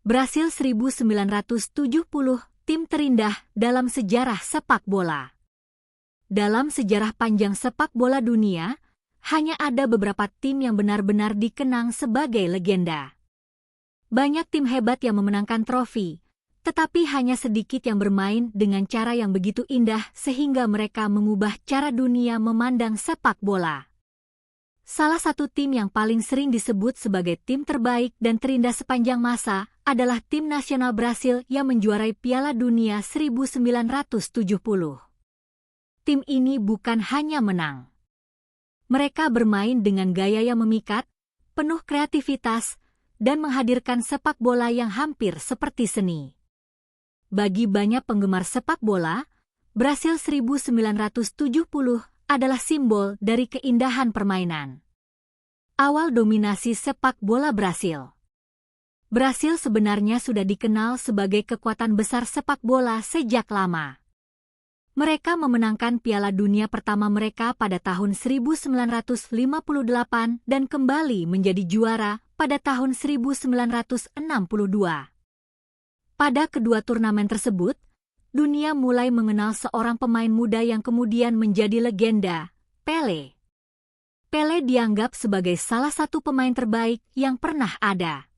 Brasil 1970, tim terindah dalam sejarah sepak bola. Dalam sejarah panjang sepak bola dunia, hanya ada beberapa tim yang benar-benar dikenang sebagai legenda. Banyak tim hebat yang memenangkan trofi, tetapi hanya sedikit yang bermain dengan cara yang begitu indah sehingga mereka mengubah cara dunia memandang sepak bola. Salah satu tim yang paling sering disebut sebagai tim terbaik dan terindah sepanjang masa adalah tim nasional Brasil yang menjuarai Piala Dunia 1970. Tim ini bukan hanya menang. Mereka bermain dengan gaya yang memikat, penuh kreativitas, dan menghadirkan sepak bola yang hampir seperti seni. Bagi banyak penggemar sepak bola, Brasil 1970 adalah simbol dari keindahan permainan. Awal dominasi sepak bola Brasil. Brasil sebenarnya sudah dikenal sebagai kekuatan besar sepak bola sejak lama. Mereka memenangkan Piala Dunia pertama mereka pada tahun 1958 dan kembali menjadi juara pada tahun 1962. Pada kedua turnamen tersebut, dunia mulai mengenal seorang pemain muda yang kemudian menjadi legenda, Pelé. Pelé dianggap sebagai salah satu pemain terbaik yang pernah ada.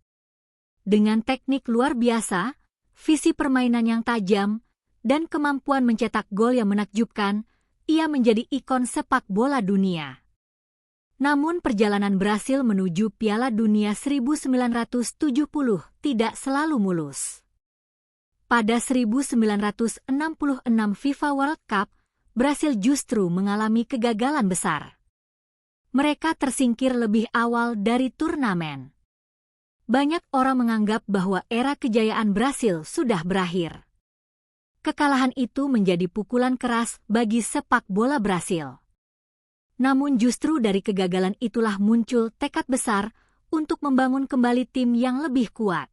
Dengan teknik luar biasa, visi permainan yang tajam, dan kemampuan mencetak gol yang menakjubkan, ia menjadi ikon sepak bola dunia. Namun perjalanan Brasil menuju Piala Dunia 1970 tidak selalu mulus. Pada 1966 FIFA World Cup, Brasil justru mengalami kegagalan besar. Mereka tersingkir lebih awal dari turnamen. Banyak orang menganggap bahwa era kejayaan Brasil sudah berakhir. Kekalahan itu menjadi pukulan keras bagi sepak bola Brasil. Namun justru dari kegagalan itulah muncul tekad besar untuk membangun kembali tim yang lebih kuat.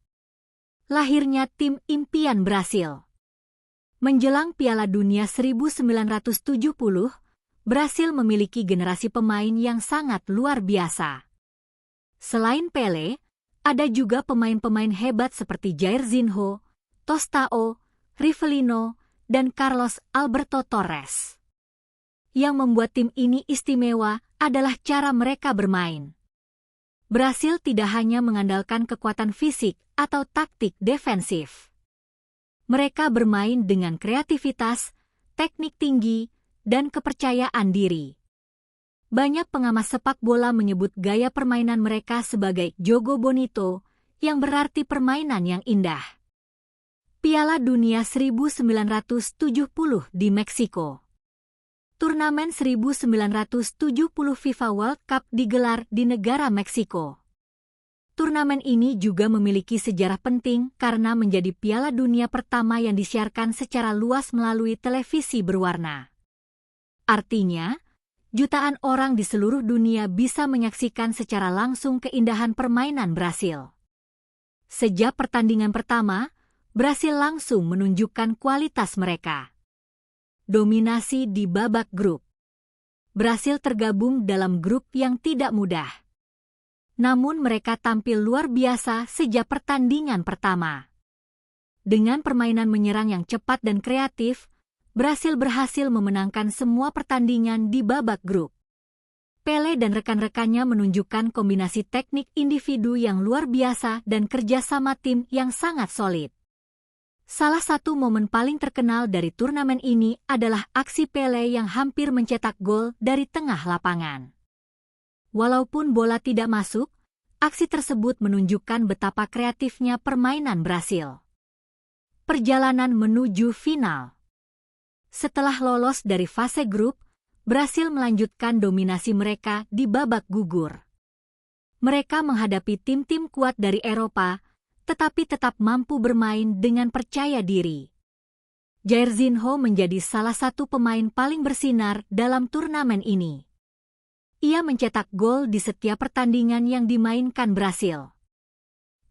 Lahirnya tim impian Brasil. Menjelang Piala Dunia 1970, Brasil memiliki generasi pemain yang sangat luar biasa. Selain Pelé, ada juga pemain-pemain hebat seperti Jairzinho, Tostão, Rivelino, dan Carlos Alberto Torres. Yang membuat tim ini istimewa adalah cara mereka bermain. Brasil tidak hanya mengandalkan kekuatan fisik atau taktik defensif. Mereka bermain dengan kreativitas, teknik tinggi, dan kepercayaan diri. Banyak pengamat sepak bola menyebut gaya permainan mereka sebagai jogo bonito, yang berarti permainan yang indah. Piala Dunia 1970 di Meksiko. Turnamen 1970 FIFA World Cup digelar di negara Meksiko. Turnamen ini juga memiliki sejarah penting karena menjadi Piala Dunia pertama yang disiarkan secara luas melalui televisi berwarna. Artinya, jutaan orang di seluruh dunia bisa menyaksikan secara langsung keindahan permainan Brasil. Sejak pertandingan pertama, Brasil langsung menunjukkan kualitas mereka. Dominasi di babak grup. Brasil tergabung dalam grup yang tidak mudah. Namun mereka tampil luar biasa sejak pertandingan pertama. Dengan permainan menyerang yang cepat dan kreatif, Brasil berhasil memenangkan semua pertandingan di babak grup. Pelé dan rekan-rekannya menunjukkan kombinasi teknik individu yang luar biasa dan kerjasama tim yang sangat solid. Salah satu momen paling terkenal dari turnamen ini adalah aksi Pelé yang hampir mencetak gol dari tengah lapangan. Walaupun bola tidak masuk, aksi tersebut menunjukkan betapa kreatifnya permainan Brasil. Perjalanan menuju final. Setelah lolos dari fase grup, Brasil melanjutkan dominasi mereka di babak gugur. Mereka menghadapi tim-tim kuat dari Eropa, tetapi tetap mampu bermain dengan percaya diri. Jairzinho menjadi salah satu pemain paling bersinar dalam turnamen ini. Ia mencetak gol di setiap pertandingan yang dimainkan Brasil.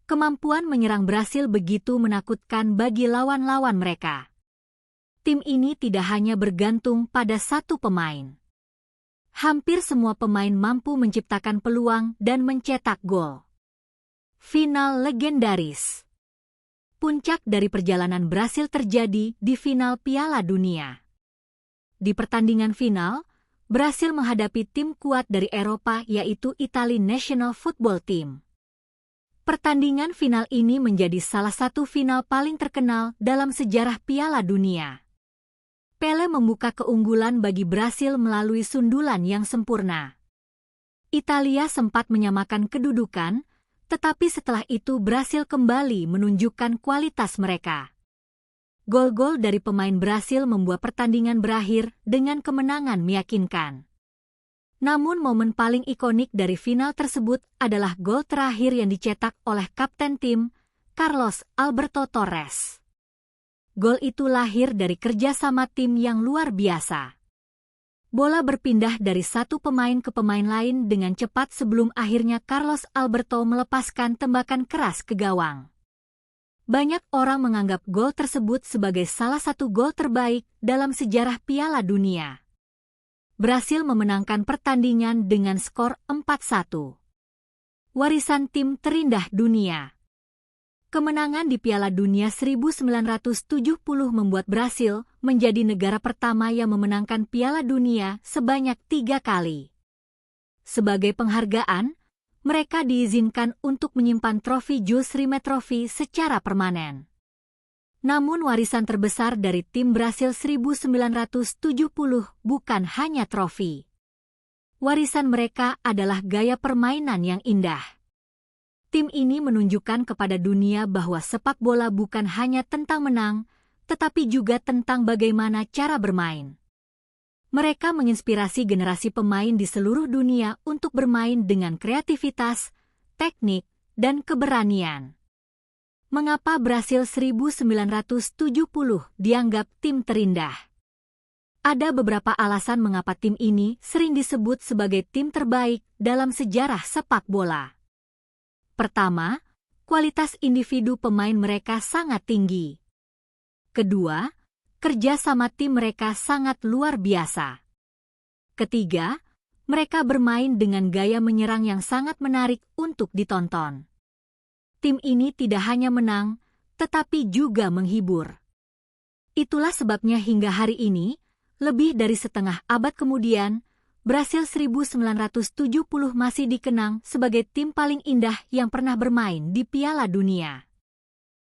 Kemampuan menyerang Brasil begitu menakutkan bagi lawan-lawan mereka. Tim ini tidak hanya bergantung pada satu pemain. Hampir semua pemain mampu menciptakan peluang dan mencetak gol. Final legendaris. Puncak dari perjalanan Brasil terjadi di final Piala Dunia. Di pertandingan final, Brasil menghadapi tim kuat dari Eropa yaitu Italia National Football Team. Pertandingan final ini menjadi salah satu final paling terkenal dalam sejarah Piala Dunia. Pele membuka keunggulan bagi Brasil melalui sundulan yang sempurna. Italia sempat menyamakan kedudukan, tetapi setelah itu Brasil kembali menunjukkan kualitas mereka. Gol-gol dari pemain Brasil membuat pertandingan berakhir dengan kemenangan meyakinkan. Namun momen paling ikonik dari final tersebut adalah gol terakhir yang dicetak oleh kapten tim, Carlos Alberto Torres. Gol itu lahir dari kerjasama tim yang luar biasa. Bola berpindah dari satu pemain ke pemain lain dengan cepat sebelum akhirnya Carlos Alberto melepaskan tembakan keras ke gawang. Banyak orang menganggap gol tersebut sebagai salah satu gol terbaik dalam sejarah Piala Dunia. Brasil memenangkan pertandingan dengan skor 4-1. Warisan tim terindah dunia. Kemenangan di Piala Dunia 1970 membuat Brasil menjadi negara pertama yang memenangkan Piala Dunia sebanyak 3 kali. Sebagai penghargaan, mereka diizinkan untuk menyimpan trofi Jules Rimet Trophy secara permanen. Namun warisan terbesar dari tim Brasil 1970 bukan hanya trofi. Warisan mereka adalah gaya permainan yang indah. Tim ini menunjukkan kepada dunia bahwa sepak bola bukan hanya tentang menang, tetapi juga tentang bagaimana cara bermain. Mereka menginspirasi generasi pemain di seluruh dunia untuk bermain dengan kreativitas, teknik, dan keberanian. Mengapa Brasil 1970 dianggap tim terindah? Ada beberapa alasan mengapa tim ini sering disebut sebagai tim terbaik dalam sejarah sepak bola. Pertama, kualitas individu pemain mereka sangat tinggi. Kedua, kerja sama tim mereka sangat luar biasa. Ketiga, mereka bermain dengan gaya menyerang yang sangat menarik untuk ditonton. Tim ini tidak hanya menang, tetapi juga menghibur. Itulah sebabnya hingga hari ini, lebih dari setengah abad kemudian, Brasil 1970 masih dikenang sebagai tim paling indah yang pernah bermain di Piala Dunia.